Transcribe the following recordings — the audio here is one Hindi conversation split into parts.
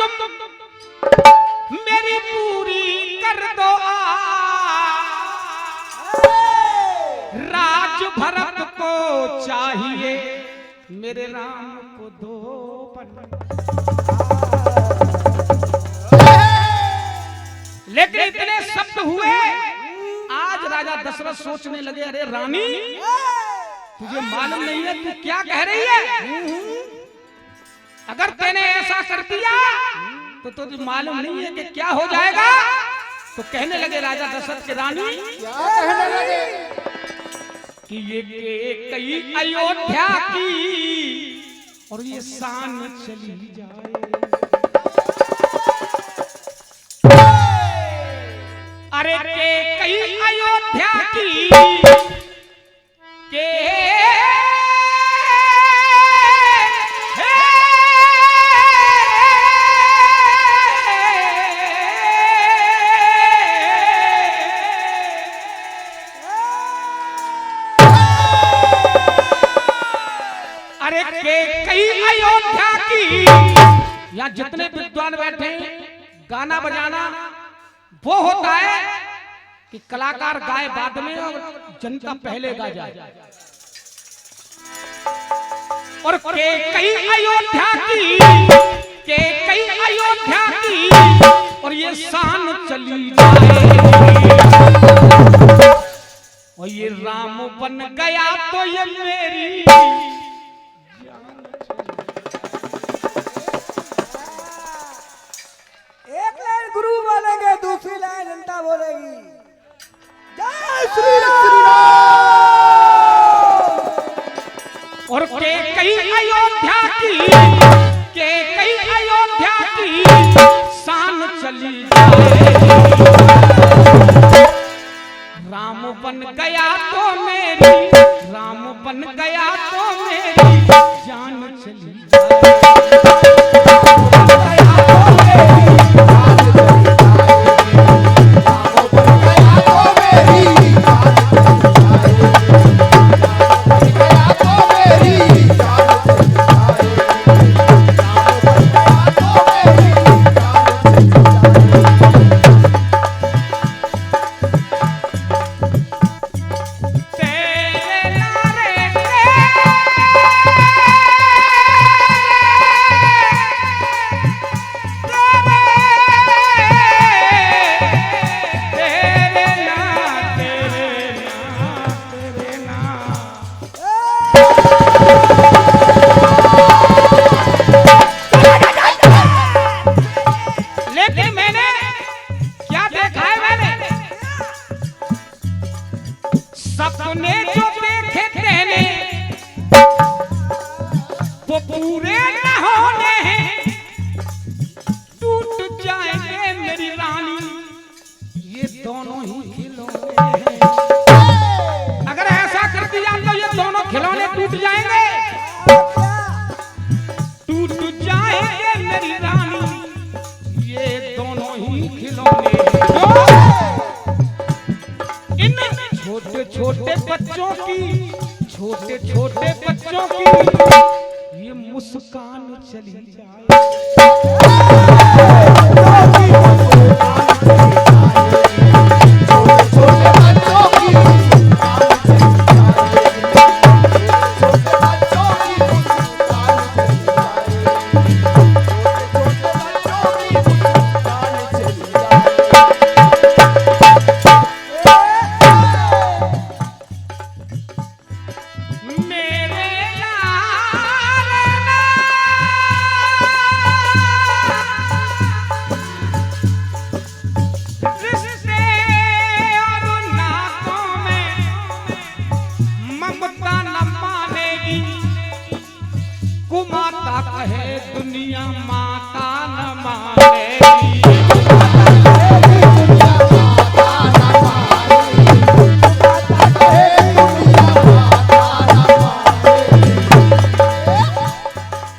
तुम मेरी पूरी कर दो राज भरत को चाहिए मेरे राम को दो लेकिन इतने शब्द हुए आज राजा दशरथ सोचने लगे अरे रानी तुझे मालूम नहीं है तू क्या कह रही है अगर तूने ऐसा कर दिया तो तुझे मालूम नहीं है कि क्या हो जाएगा। तो कहने लगे राजा दशरथ के रानी क्या कहने लगे कि ये कई अयोध्या की और ये शान चली जाए। अरे के कई अयोध्या की के अयोध्या की यहाँ जितने विद्वान बैठे गाना बजाना वो होता है कि कलाकार गाए बाद में और जनता पहले गा जाए। और के कई अयोध्या की और ये शान चली जाए और ये राम बन गया तो ये मेरी एक लाइन गुरु बोलेंगे दूसरी लाइन जनता बोलेगी जय श्री राम। और के कई अयोध्या की शान चली जाए राम बन गया तो मेरी जान चली जाए। सपने जो देखे तेने वो पूरे न होने हैं टूट जाएंगे मेरी रानी ये दोनों ही खिलौने हैं। अगर ऐसा कर दिया तो ये दोनों खिलौने टूट जाएंगे मेरी रानी ये दोनों ही खिलौने छोटे छोटे बच्चों की ये मुस्कान चली जाए। कहे दुनिया माता न मानेगी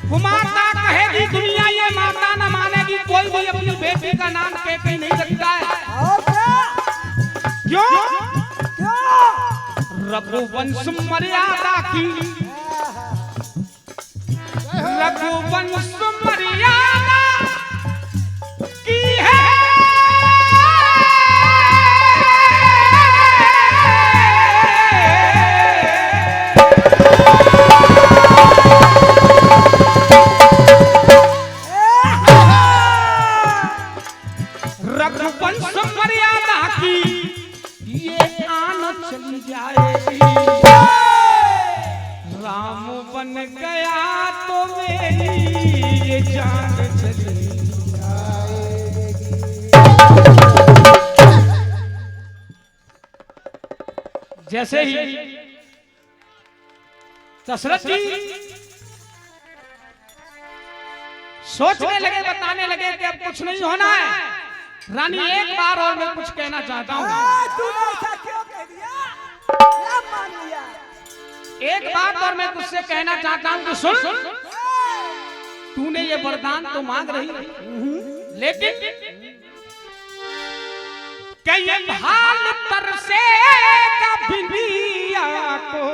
कुमारता कहेगी दुनिया ये माता न मानेगी। कोई भी अपनी बेटी का नाम कहते नहीं रखता है। क्यों? रघुवंश मर्यादा की रघुवंश मर्यादा जैसे ही दशरथ जी सोचने लगे, बताने लगे कि अब कुछ नहीं होना है। रानी एक बार और मैं कुछ कहना चाहता हूँ। तूने ऐसा क्यों कह दिया? क्या मान लिया? एक बात और मैं तुझसे कहना चाहता हूँ कि सुन, तूने ये वरदान तो मांग रही, लेकिन कई भाल तरसे का बिंदिया को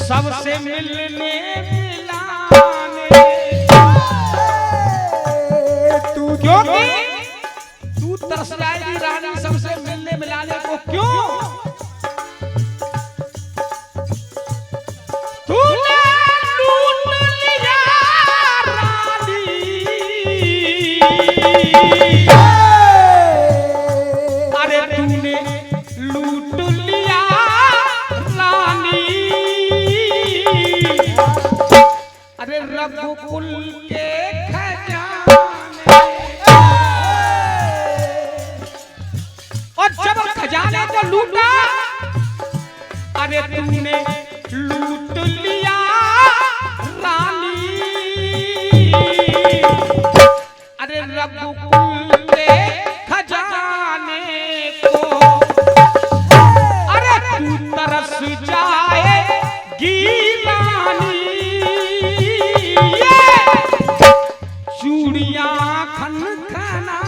सबसे मिलने मिलाने, क्योंकि तू तरस जाएगी रानी सबसे मिलने मिलाने को। क्यों? तूने लूट लिया रानी, अरे तूने लूट लिया रानी, अरे रघुकुल के खजाने। और जब खजाने को लूटा, अरे तूने लूट लिया रानी, अरे रघुकुल के खजाने को, अरे तू तरस जाएगी रानी, चूड़ियां खन खनाने।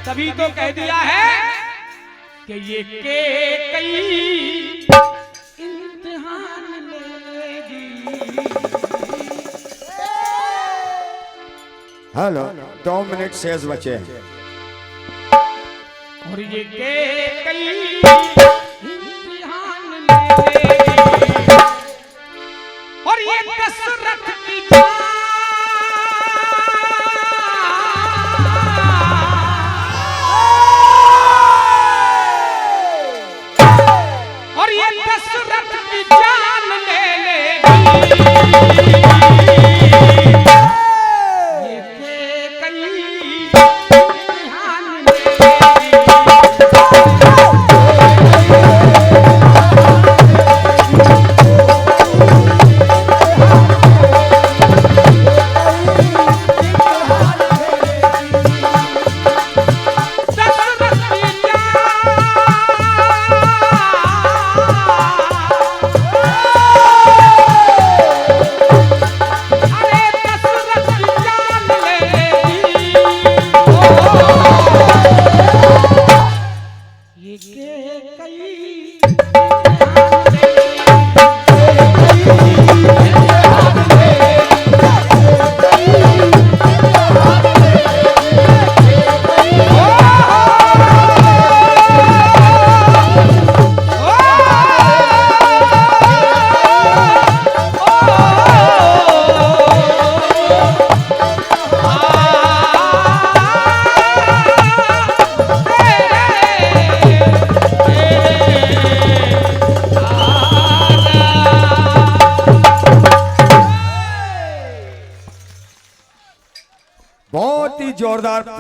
तभी तो कह दिया है कि ये के कई इम्तिहान लेगी। हेलो, 2 मिनट शेष बचे हैं। और ये के कई इम्तिहान लेगी, और ये दशरथ की जान, और ये दशरथ की जान ले लेगी। ये के कई इम्तिहान लेगी। जोरदार